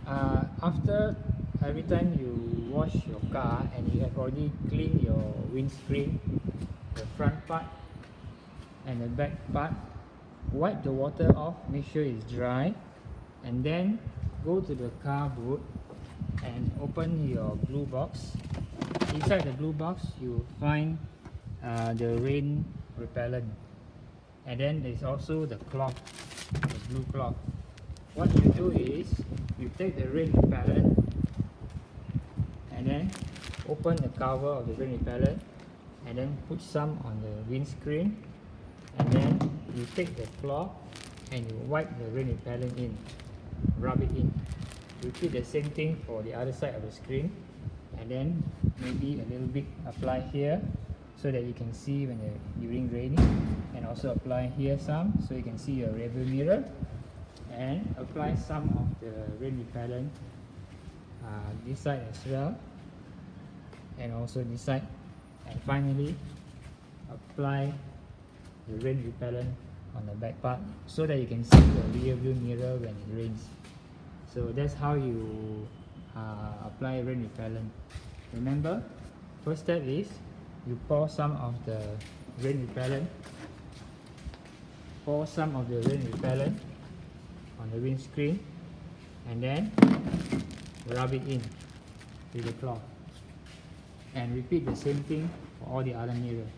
After every time you wash your car and you have already cleaned your windscreen, the front part and the back part, wipe the water off, make sure it's dry, and then go to the car boot and open your blue box. Inside the blue box you will find the rain repellent, and then there's also the cloth, the blue cloth. What you do is you take the rain repellent and then open the cover of the rain repellent and then put some on the windscreen, and then you take the cloth and you wipe the rain repellent in, rub it in. Repeat the same thing for the other side of the screen, and then maybe a little bit apply here so that you can see when during raining, and also apply here some so you can see your rearview mirror, and apply some of the rain repellent this side as well, and also this side, and finally apply the rain repellent on the back part so that you can see the rear view mirror when it rains. So that's how you apply rain repellent. Remember, first step is you pour some of the rain repellent on the windscreen, and then rub it in with the cloth, and repeat the same thing for all the other mirrors.